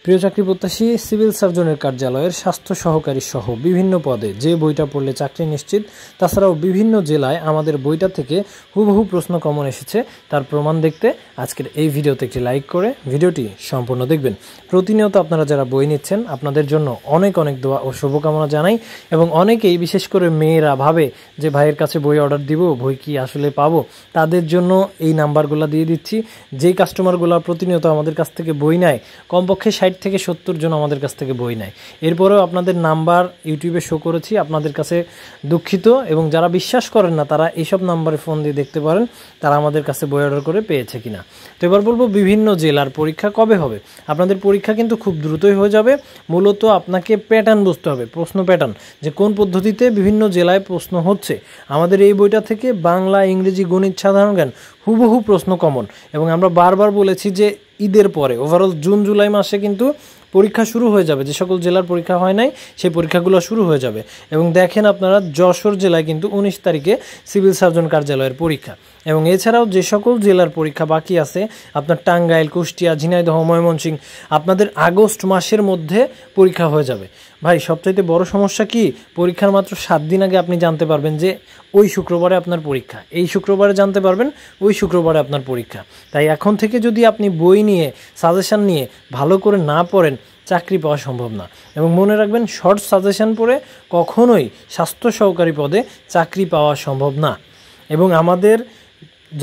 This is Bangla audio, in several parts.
প্রিয় চাকরি প্রত্যাশী, সিভিল সার্জনের কার্যালয়ের স্বাস্থ্য সহকারী সহ বিভিন্ন পদে যে বইটা পড়লে চাকরি নিশ্চিত, তাছাড়াও বিভিন্ন জেলায় আমাদের বইটা থেকে হুবহু প্রশ্ন কমন এসেছে তার প্রমাণ দেখতে আজকের এই ভিডিওতে একটি লাইক করে ভিডিওটি সম্পূর্ণ দেখবেন। প্রতিনিয়ত আপনারা যারা বই নিচ্ছেন আপনাদের জন্য অনেক অনেক দোয়া ও শুভকামনা জানাই। এবং অনেকেই বিশেষ করে মেয়েরা ভাবে যে ভাইয়ের কাছে বই অর্ডার দিব, বই কি আসলে পাবো, তাদের জন্য এই নাম্বারগুলো দিয়ে দিচ্ছি। যেই কাস্টমারগুলো প্রতিনিয়ত আমাদের কাছ থেকে বই নেয়, কমপক্ষে 60 থেকে 70 জন আমাদের কাছ থেকে বই নেয়। এরপরেও আপনাদের নাম্বার ইউটিউবে শো করেছি, আপনাদের কাছে দুঃখিত। এবং যারা বিশ্বাস করেন না তারা এইসব নাম্বারে ফোন দিয়ে দেখতে পারেন তারা আমাদের কাছে বই অর্ডার করে পেয়েছে কিনা। তো এবার বলবো বিভিন্ন জেলার পরীক্ষা কবে হবে। আপনাদের পরীক্ষা কিন্তু খুব দ্রুতই হয়ে যাবে। মূলত আপনাকে প্যাটার্ন বুঝতে হবে, প্রশ্ন প্যাটার্ন, যে কোন পদ্ধতিতে বিভিন্ন জেলায় প্রশ্ন হচ্ছে। আমাদের এই বইটা থেকে বাংলা, ইংরেজি, গণিত, সাধারণ জ্ঞান হুবহু প্রশ্ন কমন। এবং আমরা বারবার বলেছি যে ঈদের পরে ওভারঅল জুন জুলাই মাসে কিন্তু পরীক্ষা শুরু হয়ে যাবে। যে সকল জেলার পরীক্ষা হয় নাই সেই পরীক্ষাগুলো শুরু হয়ে যাবে। এবং দেখেন আপনারা, যশোর জেলায় কিন্তু 19 তারিখে সিভিল সার্জন কার্যালয়ের পরীক্ষা। এবং এছাড়াও যে সকল জেলার পরীক্ষা বাকি আছে, আপনার টাঙ্গাইল, কুষ্টিয়া, ঝিনাইদহ, ময়মনসিংহ, আপনাদের আগস্ট মাসের মধ্যে পরীক্ষা হয়ে যাবে। ভাই, সবচাইতে বড় সমস্যা কি, পরীক্ষার মাত্র 7 দিন আগে আপনি জানতে পারবেন যে ওই শুক্রবারে আপনার পরীক্ষা, এই শুক্রবারে জানতে পারবেন ওই শুক্রবারে আপনার পরীক্ষা। তাই এখন থেকে যদি আপনি বই নিয়ে, সাজেশান নিয়ে ভালো করে না পড়েন, চাকরি পাওয়া সম্ভব না। এবং মনে রাখবেন, শর্ট সাজেশান পড়ে কখনোই স্বাস্থ্য সহকারী পদে চাকরি পাওয়া সম্ভব না। এবং আমাদের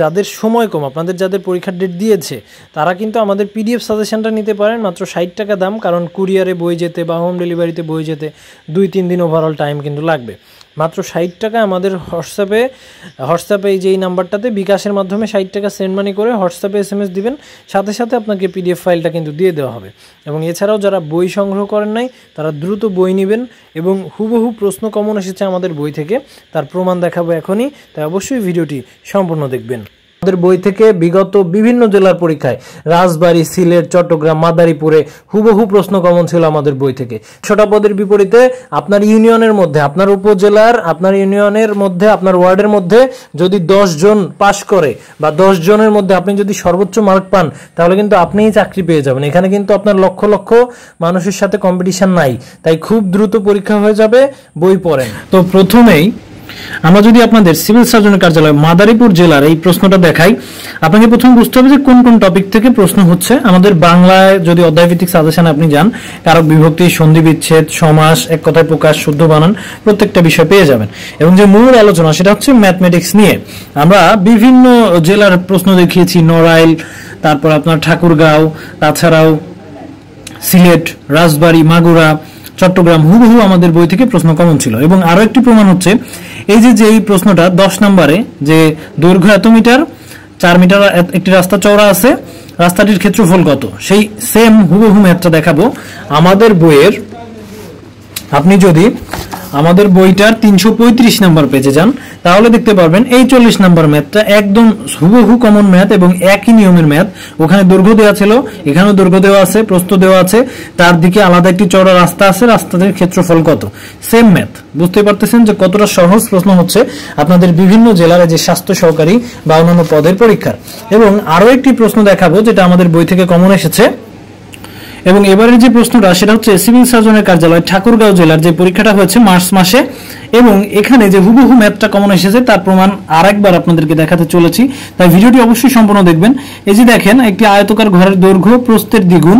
যাদের সময় কম, আপনাদের যাদের পরীক্ষার ডেট দিয়েছে, তারা কিন্তু আমাদের পিডিএফ সাজেশনটা নিতে পারেন, মাত্র 60 টাকা দাম। কারণ কুরিয়ারে বই যেতে বা হোম ডেলিভারিতে বই যেতে 2-3 দিন ওভারঅল টাইম কিন্তু লাগবে। মাত্র 60 টাকা আমাদের হোয়াটসঅ্যাপে এই যে এই নাম্বারটাতে বিকাশের মাধ্যমে 60 টাকা সেন্ড মানি করে হোয়াটসঅ্যাপে SMS দিবেন, সাথে সাথে আপনাকে পিডিএফ ফাইলটা কিন্তু দিয়ে দেওয়া হবে। এবং এছাড়াও যারা বই সংগ্রহ করেন নাই তারা দ্রুত বই নেবেন। এবং হুবহু প্রশ্ন কমন এসেছে আমাদের বই থেকে, তার প্রমাণ দেখাবো এখনই, তাই অবশ্যই ভিডিওটি সম্পূর্ণ দেখবেন। আমাদের বই থেকে বিগত বিভিন্ন জেলার পরীক্ষায় রাজবাড়ী, সিলেট, চট্টগ্রাম, মাদারীপুরে হুবহু প্রশ্ন কমন ছিল আমাদের বই থেকে। 100টা পদের বিপরীতে আপনার ইউনিয়নের মধ্যে, আপনার উপজেলার, আপনার ইউনিয়নের মধ্যে, আপনার ওয়ার্ডের মধ্যে যদি 10 জন পাশ করে বা 10 জনের মধ্যে আপনি যদি সর্বোচ্চ মার্ক পান, তাহলে কিন্তু আপনিই চাকরি পেয়ে যাবেন। এখানে কিন্তু আপনার লক্ষ লক্ষ মানুষের সাথে কম্পিটিশন নাই। তাই খুব দ্রুত পরীক্ষা হয়ে যাবে, বই পড়েন। তো প্রথমেই আমরা যদি আপনাদের সিভিল সার্জনের কার্যালয় মাদারীপুর জেলার এই প্রশ্নটা দেখাই, আপনাকে প্রথমে বুঝতে হবে যে কোন কোন টপিক থেকে প্রশ্ন হচ্ছে। আমাদের বাংলায় যদি অধ্যায়ভিত্তিক সাজেশন আপনি যান, কারক বিভক্তি, সন্ধি বিচ্ছেদ, সমাস, এক কথায় প্রকাশ, শুদ্ধ বানান, প্রত্যেকটা বিষয় পেয়ে যাবেন। এবং যে মূল আলোচনা সেটা হচ্ছে ম্যাথমেটিক্স নিয়ে। আমরা বিভিন্ন জেলার প্রশ্ন দেখিয়েছি, নড়াইল, তারপর আপনার ঠাকুরগাঁও, তাছাড়াও সিলেট, রাজবাড়ী, মাগুরা, চট্টগ্রাম হুবহু আমাদের বই থেকে প্রশ্ন কমন ছিল। এবং আরো একটি প্রমাণ হচ্ছে এই যে এই প্রশ্নটা 10 নম্বরে, যে দৈর্ঘ্য এত মিটার, 4 মিটার একটি রাস্তা চওড়া আছে, রাস্তাটির ক্ষেত্রফল কত, সেই সেম হুবহু ম্যাথটা দেখাবো আমাদের বইয়ের। আপনি যদি আমাদের বইটার 335 নাম্বার পেজে যান, তাহলে দেখতে পারবেন এই 40 নাম্বার ম্যাথটা একদম হুবহু কমন ম্যাথ এবং একই নিয়মের ম্যাথ। ওখানে দৈর্ঘ্য দেওয়া ছিল, এখানেও দৈর্ঘ্য দেওয়া আছে, প্রস্থ দেওয়া আছে, তার দিকে আলাদা একটি চওড়া রাস্তা আছে, রাস্তাটির ক্ষেত্রফল কত, সেম ম্যাথ। বুঝতে পারতেছেন যে কতটা সহজ প্রশ্ন হচ্ছে আপনাদের বিভিন্ন জেলার যে স্বাস্থ্য সহকারী বা অন্যান্য পদের পরীক্ষার। এবং আরো একটি প্রশ্ন দেখাবো যেটা আমাদের বই থেকে কমন এসেছে। এবং এবারের যে প্রশ্নটা সেটা হচ্ছে সিভিল সার্জনের কার্যালয় ঠাকুরগাঁও জেলার যে পরীক্ষাটা হয়েছে মার্চ মাসে। এবং এখানে যে হুবহু ম্যাথটা কমন এসেছে তার প্রমাণ আরেকবার আপনাদেরকে দেখাতে চলেছি, তাই ভিডিওটি অবশ্যই সম্পূর্ণ দেখবেন। এই যে দেখেন, একটি আয়তাকার ঘরের দৈর্ঘ্য প্রস্থের দ্বিগুণ,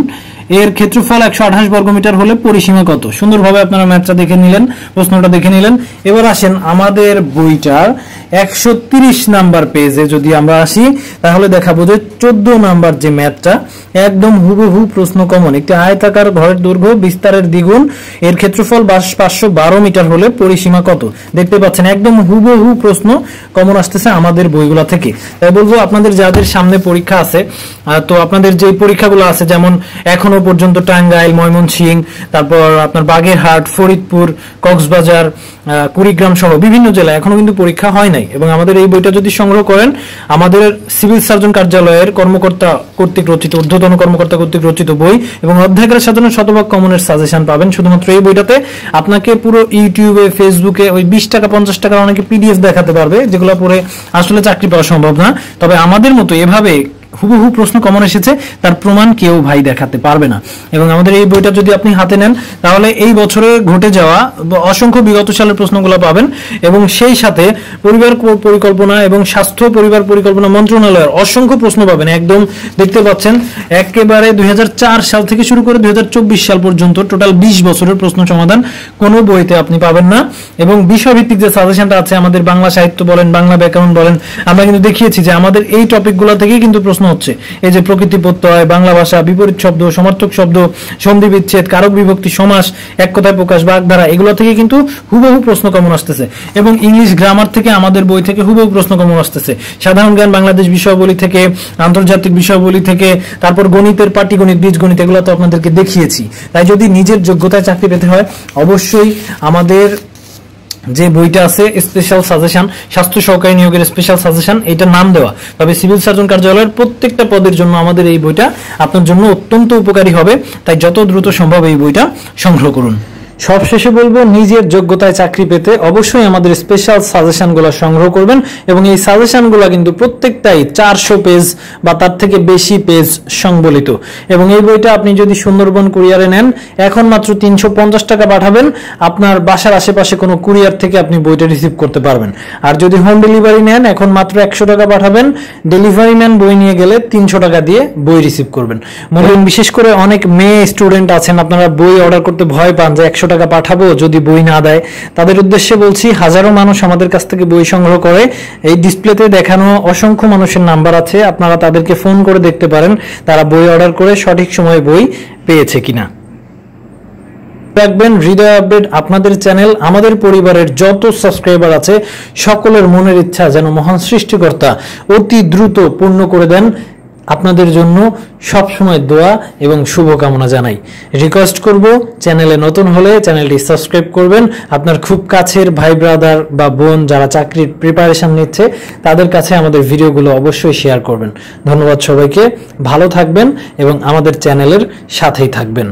এর ক্ষেত্রফল 128 বর্গমিটার হলে পরিসীমা কত। সুন্দরভাবে আপনারা ম্যাথটা দেখে নিলেন, প্রশ্নটা দেখে নিলেন। এবার আসেন আমাদের বইটার 130 নাম্বার পেজে যদি আমরা আসি, তাহলে দেখাবো যে 14 নাম্বার যে ম্যাথটা একদম হুবহু প্রশ্ন কমন। একটি আয়তাকার ঘরের দৈর্ঘ্য বিস্তারের দ্বিগুণ, এর ক্ষেত্রফল 512 মিটার হলে পরিসীমা কত। দেখতে পাচ্ছেন একদম হুবহু প্রশ্ন কমন আসতেছে আমাদের বইগুলা থেকে। তাই বলবো আপনাদের যাদের সামনে পরীক্ষা আছে, তো আপনাদের যে পরীক্ষাগুলো আছে, যেমন এখনো পর্যন্ত টাঙ্গাইল, ময়মনসিংহ, তারপর আপনার বাগেরহাট, ফরিদপুর, কক্সবাজার, কুড়িগ্রাম সহ বিভিন্ন জেলায় এখনো কিন্তু পরীক্ষা হয় নাই। এবং আমাদের এই বইটা যদি সংগ্রহ করেন, আমাদের সিভিল সার্জন কার্যালয়ের কর্মকর্তা কর্তৃক রচিত, ঊর্ধ্বতন কর্মকর্তা কর্তৃক রচিত বই এবং অধ্যায়কার সাধারণ শতভাগ কমনের সাজেশন পাবেন শুধুমাত্র এই বইটাতে। আপনাকে পুরো ইউটিউবে, ফেসবুকে ওই 20 টাকা 50 টাকার অনেকে পিডিএফ দেখাতে পারবে, যেগুলো পড়ে আসলে চাকরি পাওয়া সম্ভব না। তবে আমাদের মতো এভাবে হুবহু প্রশ্ন কমন এসেছে তার প্রমাণ কেউ ভাই দেখাতে পারবে না। এবং আমাদের এই বইটা যদি আপনি হাতে নেন তাহলে এই বছরে ঘটে যাওয়া অসংখ্য বিগত সালের প্রশ্নগুলো পাবেন এবং সেই সাথে পরিবার পরিকল্পনা এবং স্বাস্থ্য পরিবার পরিকল্পনা মন্ত্রণালয়ের অসংখ্য প্রশ্ন পাবেন। একদম দেখতে পাচ্ছেন একেবারে 2004 সাল থেকে শুরু করে 2024 সাল পর্যন্ত টোটাল 20 বছরের প্রশ্ন সমাধান কোনো বইতে আপনি পাবেন না। এবং বিষয়ভিত্তিক যে সাজেশনটা আছে, আমাদের বাংলা সাহিত্য বলেন, বাংলা ব্যাকরণ বলেন, আমরা কিন্তু দেখিয়েছি যে আমাদের এই টপিকগুলো থেকেই কিন্তু প্রশ্ন হচ্ছে। এই যে প্রকৃতি প্রত্যয়, বাংলা ভাষা, বিপরীত শব্দ, সমার্থক শব্দ, সন্ধি বিচ্ছেদ, কারক বিভক্তি, সমাস, এক কথায় প্রকাশ, বাগধারা, এগুলো থেকে কিন্তু হুবহু প্রশ্ন কমন আসতেছে। এবং ইংলিশ গ্রামার থেকে আমাদের বই থেকে হুবহু প্রশ্ন কমন আসতেছে। সাধারণ জ্ঞান বাংলাদেশ বিষয়াবলী থেকে, আন্তর্জাতিক বিষয়াবলী থেকে, তারপর গণিতের পাটিগণিত, বীজগণিত, এগুলো তো আপনাদেরকে দেখিয়েছি। তাই যদি নিজের যোগ্যতায় চাকরি পেতে হয় অবশ্যই আমাদের যে বইটা আছে স্পেশাল সাজেশন, স্বাস্থ্য সহকারী নিয়োগের স্পেশাল সাজেশন, এটা নাম দেওয়া, তবে সিভিল সার্জন কার্যালয়ের প্রত্যেকটা পদের জন্য আমাদের এই বইটা আপনার জন্য অত্যন্ত উপকারী হবে। তাই যত দ্রুত সম্ভব এই বইটা সংগ্রহ করুন। সবশেষে বলবো, নিজের যোগ্যতায় চাকরি পেতে অবশ্যই আমাদের স্পেশাল সাজেশনগুলো সংগ্রহ করবেন। এবং এই সাজেশনগুলো কিন্তু প্রত্যেকটাই 400 পেজ বা তার থেকে বেশি পেজ সংবলিত। এবং এই বইটা আপনি যদি সুন্দরবন কুরিয়ারে নেন, এখন মাত্র 350 টাকা পাঠাবেন, আপনার বাসার আশেপাশে কোনো কুরিয়ার থেকে আপনি বইটা রিসিভ করতে পারবেন। আর যদি হোম ডেলিভারি নেন, এখন মাত্র 100 টাকা পাঠাবেন, ডেলিভারি ম্যান বই নিয়ে গেলে 300 টাকা দিয়ে বই রিসিভ করবেন। মনে করেন বিশেষ করে অনেক মেয়ে স্টুডেন্ট আছেন, আপনারা বই অর্ডার করতে ভয় পান যে 100 টাকা পাঠাবো যদি বই না দেয়। তাদের উদ্দেশ্যে বলছি, হাজারো মানুষ আমাদের কাছ থেকে বই সংগ্রহ করে। এই ডিসপ্লেতে দেখানো অসংখ্য মানুষের নাম্বার আছে, আপনারা তাদেরকে ফোন করে দেখতে পারেন তারা বই অর্ডার করে সঠিক সময়ে বই পেয়েছে কিনা। রাখবেন, হৃদয় আপডেট আপনাদের চ্যানেল, আমাদের পরিবারের যত সাবস্ক্রাইবার আছে সকলের মনের ইচ্ছা যেন মহান সৃষ্টিকর্তা অতি দ্রুত পূর্ণ করে দেন। আপনাদের জন্য সব সময় দোয়া এবং শুভকামনা জানাই। রিকোয়েস্ট করব, চ্যানেলে নতুন হলে চ্যানেলটি সাবস্ক্রাইব করবেন। আপনার খুব কাছের ভাই ব্রাদার বা বোন যারা চাকরির প্রিপারেশন নিচ্ছে তাদের কাছে আমাদের ভিডিওগুলো অবশ্যই শেয়ার করবেন। ধন্যবাদ সবাইকে, ভালো থাকবেন এবং আমাদের চ্যানেলের সাথেই থাকবেন।